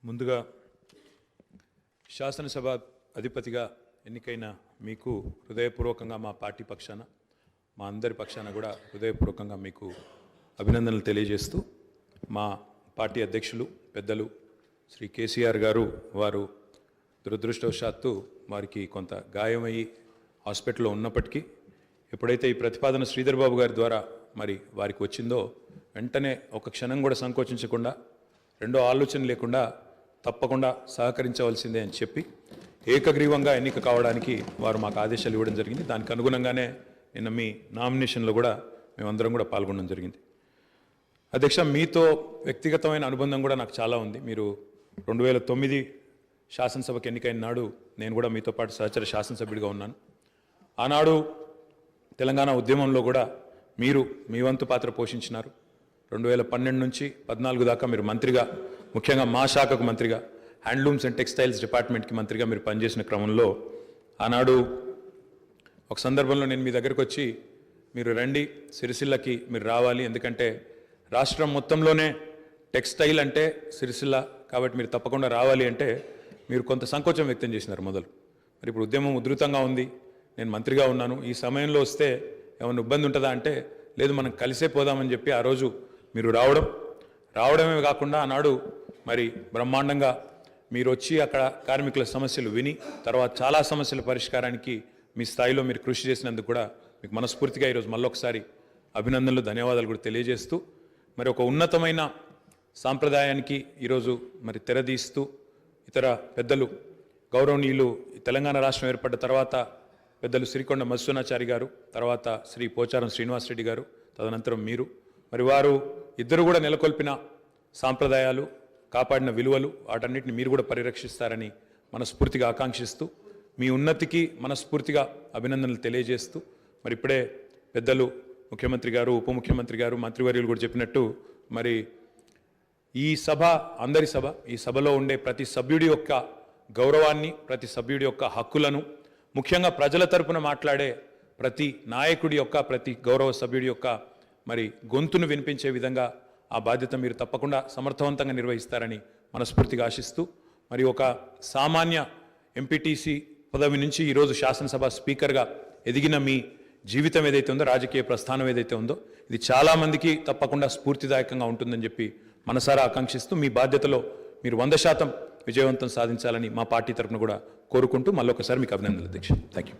ముందుగా శాసనసభ అధిపతిగా ఎన్నికైన మీకు హృదయపూర్వకంగా మా పార్టీ పక్షాన మా అందరి పక్షాన కూడా హృదయపూర్వకంగా మీకు అభినందనలు తెలియజేస్తూ మా పార్టీ అధ్యక్షులు పెద్దలు శ్రీ కేసీఆర్ గారు వారు దురదృష్టవశాత్తు వారికి కొంత గాయమయ్యి హాస్పిటల్లో ఉన్నప్పటికీ ఎప్పుడైతే ఈ ప్రతిపాదన శ్రీధర్ బాబు గారి ద్వారా మరి వారికి వచ్చిందో వెంటనే ఒక క్షణం కూడా సంకోచించకుండా రెండో ఆలోచన లేకుండా తప్పకుండా సహకరించవలసిందే అని చెప్పి ఏకగ్రీవంగా ఎన్నిక కావడానికి వారు మాకు ఆదేశాలు ఇవ్వడం జరిగింది. దానికి అనుగుణంగానే నిన్న మీ నామినేషన్లో కూడా మేమందరం కూడా పాల్గొనడం జరిగింది. అధ్యక్ష, మీతో వ్యక్తిగతమైన అనుబంధం కూడా నాకు చాలా ఉంది. మీరు 2009 శాసనసభకు ఎన్నికైన నాడు నేను కూడా మీతో పాటు సహచర శాసనసభ్యుడిగా ఉన్నాను. ఆనాడు తెలంగాణ ఉద్యమంలో కూడా మీరు మీ వంతు పాత్ర పోషించినారు. 2012 నుంచి 14 దాకా మీరు మంత్రిగా, ముఖ్యంగా మా శాఖకు మంత్రిగా, హ్యాండ్లూమ్స్ అండ్ టెక్స్టైల్స్ డిపార్ట్మెంట్కి మంత్రిగా మీరు పనిచేసిన క్రమంలో ఆనాడు ఒక సందర్భంలో నేను మీ దగ్గరకు వచ్చి మీరు రండి, సిరిసిల్లకి మీరు రావాలి, ఎందుకంటే రాష్ట్రం మొత్తంలోనే టెక్స్టైల్ అంటే సిరిసిల్ల కాబట్టి మీరు తప్పకుండా రావాలి అంటే మీరు కొంత సంకోచం వ్యక్తం చేసినారు మొదలు. మరి ఇప్పుడు ఉద్యమం ఉధృతంగా ఉంది, నేను మంత్రిగా ఉన్నాను, ఈ సమయంలో వస్తే ఏమైనా ఇబ్బంది ఉంటుందా అంటే లేదు, మనం కలిసే పోదామని చెప్పి ఆ రోజు మీరు రావడమే కాకుండా ఆనాడు మరి బ్రహ్మాండంగా మీరు వచ్చి అక్కడ కార్మికుల సమస్యలు విని తర్వాత చాలా సమస్యల పరిష్కారానికి మీ స్థాయిలో మీరు కృషి చేసినందుకు కూడా మీకు మనస్ఫూర్తిగా ఈరోజు మళ్ళొకసారి అభినందనలు, ధన్యవాదాలు కూడా తెలియజేస్తూ మరి ఒక ఉన్నతమైన సాంప్రదాయానికి ఈరోజు మరి తెరదీస్తూ ఇతర పెద్దలు గౌరవనీయులు తెలంగాణ రాష్ట్రం ఏర్పడ్డ తర్వాత పెద్దలు శ్రీకొండ మధుసూనాచారి గారు, తర్వాత శ్రీ పోచారం శ్రీనివాసరెడ్డి గారు, తదనంతరం మీరు మరి వారు ఇద్దరు కూడా నెలకొల్పిన సాంప్రదాయాలు, కాపాడిన విలువలు, వాటన్నిటిని మీరు కూడా పరిరక్షిస్తారని మనస్ఫూర్తిగా ఆకాంక్షిస్తూ మీ ఉన్నతికి మనస్ఫూర్తిగా అభినందనలు తెలియజేస్తూ మరి ఇప్పుడే పెద్దలు ముఖ్యమంత్రి గారు, ఉప ముఖ్యమంత్రి గారు, మంత్రివర్యులు కూడా చెప్పినట్టు మరి ఈ సభ అందరి సభ, ఈ సభలో ఉండే ప్రతి సభ్యుడి యొక్క గౌరవాన్ని, ప్రతి సభ్యుడి యొక్క హక్కులను, ముఖ్యంగా ప్రజల తరపున మాట్లాడే ప్రతి నాయకుడి యొక్క, ప్రతి గౌరవ సభ్యుడి యొక్క మరి గొంతును వినిపించే విధంగా ఆ బాధ్యత మీరు తప్పకుండా సమర్థవంతంగా నిర్వహిస్తారని మనస్ఫూర్తిగా ఆశిస్తూ మరి ఒక సామాన్య ఎంపీటీసీ పదవి నుంచి ఈరోజు శాసనసభ స్పీకర్గా ఎదిగిన మీ జీవితం ఏదైతే ఉందో, రాజకీయ ప్రస్థానం ఏదైతే ఉందో, ఇది చాలామందికి తప్పకుండా స్ఫూర్తిదాయకంగా ఉంటుందని చెప్పి మనసారా ఆకాంక్షిస్తూ మీ బాధ్యతలో మీరు 100% విజయవంతం సాధించాలని మా పార్టీ తరఫున కూడా కోరుకుంటూ మళ్ళొకసారి మీకు అభినందనలు అధ్యక్ష. Thank you.